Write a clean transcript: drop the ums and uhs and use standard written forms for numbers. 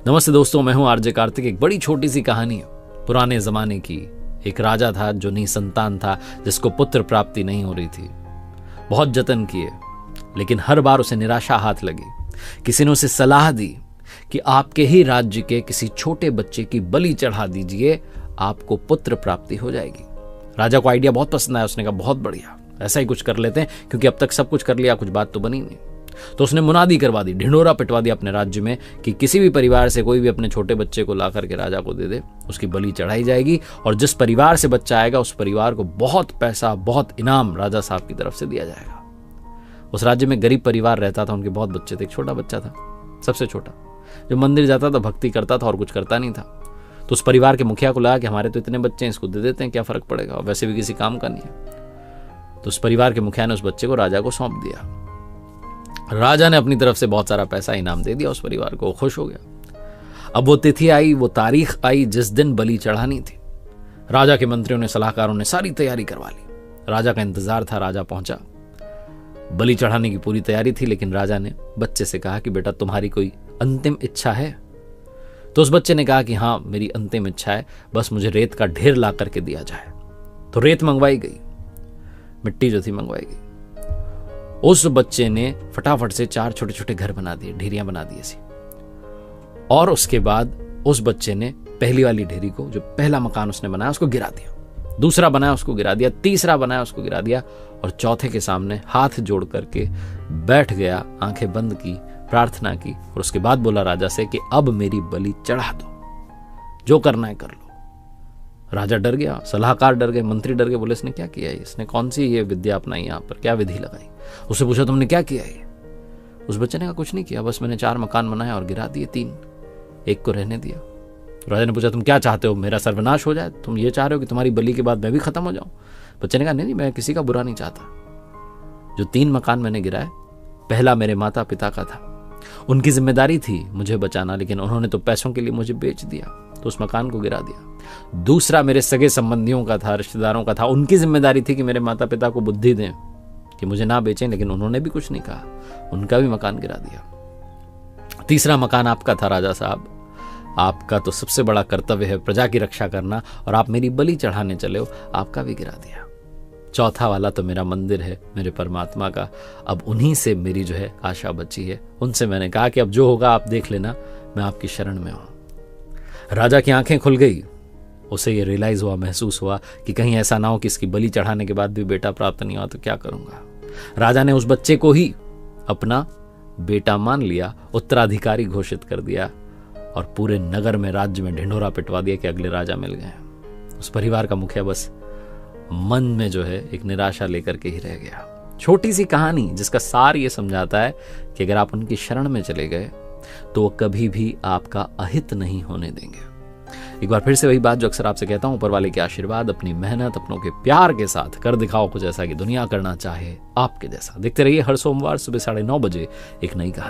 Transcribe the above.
नमस्ते दोस्तों, मैं हूं आरजे कार्तिक। एक बड़ी छोटी सी कहानी है पुराने जमाने की। एक राजा था जो निसंतान था, जिसको पुत्र प्राप्ति नहीं हो रही थी। बहुत जतन किए, लेकिन हर बार उसे निराशा हाथ लगी। किसी ने उसे सलाह दी कि आपके ही राज्य के किसी छोटे बच्चे की बलि चढ़ा दीजिए, आपको पुत्र प्राप्ति हो जाएगी। राजा को आइडिया बहुत पसंद आया। उसने कहा बहुत बढ़िया, ऐसा ही कुछ कर लेते हैं, क्योंकि अब तक सब कुछ कर लिया, कुछ बात तो बनी नहीं। तो उसने मुनादी करवा दी, ढिंढोरा पिटवा दिया अपने राज्य में कि किसी भी परिवार से कोई भी अपने छोटे बच्चे को ला करके राजा को दे दे, उसकी बलि चढ़ाई जाएगी। और जिस परिवार से बच्चा आएगा उस परिवार को बहुत पैसा, बहुत इनाम राजा साहब की तरफ से दिया जाएगा। उस राज्य में गरीब परिवार रहता था, उनके बहुत बच्चे थे। एक छोटा बच्चा था, सबसे छोटा, जो मंदिर जाता था, भक्ति करता था और कुछ करता नहीं था। तो उस परिवार के मुखिया को लगा कि हमारे तो इतने बच्चे हैं, इसको दे देते हैं, क्या फर्क पड़ेगा, और वैसे भी किसी काम का नहीं है। तो उस परिवार के मुखिया ने उस बच्चे को राजा को सौंप दिया। राजा ने अपनी तरफ से बहुत सारा पैसा इनाम दे दिया उस परिवार को, खुश हो गया। अब वो तिथि आई, वो तारीख आई जिस दिन बलि चढ़ानी थी। राजा के मंत्रियों ने, सलाहकारों ने सारी तैयारी करवा ली। राजा का इंतजार था, राजा पहुंचा। बलि चढ़ाने की पूरी तैयारी थी, लेकिन राजा ने बच्चे से कहा कि बेटा, तुम्हारी कोई अंतिम इच्छा है? तो उस बच्चे ने कहा कि हाँ, मेरी अंतिम इच्छा है, बस मुझे रेत का ढेर ला करके दिया जाए। तो रेत मंगवाई गई, मिट्टी जो थी मंगवाई गई। उस बच्चे ने फटाफट से 4 छोटे छोटे घर बना दिए, ढेरियां बना दी ऐसी। और उसके बाद उस बच्चे ने पहली वाली ढेरी को, जो पहला मकान उसने बनाया, उसको गिरा दिया। दूसरा बनाया, उसको गिरा दिया। तीसरा बनाया, उसको गिरा दिया। और चौथे के सामने हाथ जोड़ करके बैठ गया, आंखें बंद की, प्रार्थना की, और उसके बाद बोला राजा से कि अब मेरी बलि चढ़ा दो, जो करना है कर लो। राजा डर गया, सलाहकार डर गए, मंत्री डर गए। बोले इसने क्या किया है, इसने कौन सी ये विद्या अपनाई, यहाँ पर क्या विधि लगाई? उससे पूछा तुमने क्या किया है? उस बच्चे ने कहा कुछ नहीं किया, बस मैंने 4 मकान बनाए और गिरा दिए 3, एक को रहने दिया। राजा ने पूछा तुम क्या चाहते हो, मेरा सर्वनाश हो जाए? तुम ये चाह रहे हो कि तुम्हारी बलि के बाद मैं भी खत्म हो जाऊं? बच्चे ने कहा नहीं, मैं किसी का बुरा नहीं चाहता। जो 3 मकान मैंने गिराए, पहला मेरे माता पिता का था, उनकी जिम्मेदारी थी मुझे बचाना, लेकिन उन्होंने तो पैसों के लिए मुझे बेच दिया, तो उस मकान को गिरा दिया। दूसरा मेरे सगे संबंधियों का था, रिश्तेदारों का था, उनकी जिम्मेदारी थी कि मेरे माता पिता को बुद्धि दें कि मुझे ना बेचें, लेकिन उन्होंने भी कुछ नहीं कहा, उनका भी मकान गिरा दिया। तीसरा मकान आपका था राजा साहब, आपका तो सबसे बड़ा कर्तव्य है प्रजा की रक्षा करना, और आप मेरी बलि चढ़ाने चले हो, आपका भी गिरा दिया। चौथा वाला तो मेरा मंदिर है, मेरे परमात्मा का, अब उन्हीं से मेरी जो है आशा बची है। उनसे मैंने कहा कि अब जो होगा आप देख लेना, मैं आपकी शरण में हूं। राजा की आंखें खुल गई। उसे ये रियलाइज हुआ, महसूस हुआ कि कहीं ऐसा ना हो कि इसकी बलि चढ़ाने के बाद भी बेटा प्राप्त नहीं हुआ तो क्या करूंगा। राजा ने उस बच्चे को ही अपना बेटा मान लिया, उत्तराधिकारी घोषित कर दिया, और पूरे नगर में, राज्य में ढिंढोरा पिटवा दिया कि अगले राजा मिल गए। उस परिवार का मुखिया बस मन में जो है एक निराशा लेकर के ही रह गया। छोटी सी कहानी जिसका सार ये समझाता है कि अगर आप उनकी शरण में चले गए तो वो कभी भी आपका अहित नहीं होने देंगे। एक बार फिर से वही बात जो अक्सर आपसे कहता हूं, ऊपर वाले के आशीर्वाद, अपनी मेहनत, अपनों के प्यार के साथ कर दिखाओ कुछ ऐसा कि दुनिया करना चाहे आपके जैसा। देखते रहिए हर सोमवार सुबह 9:30 बजे एक नई कहानी।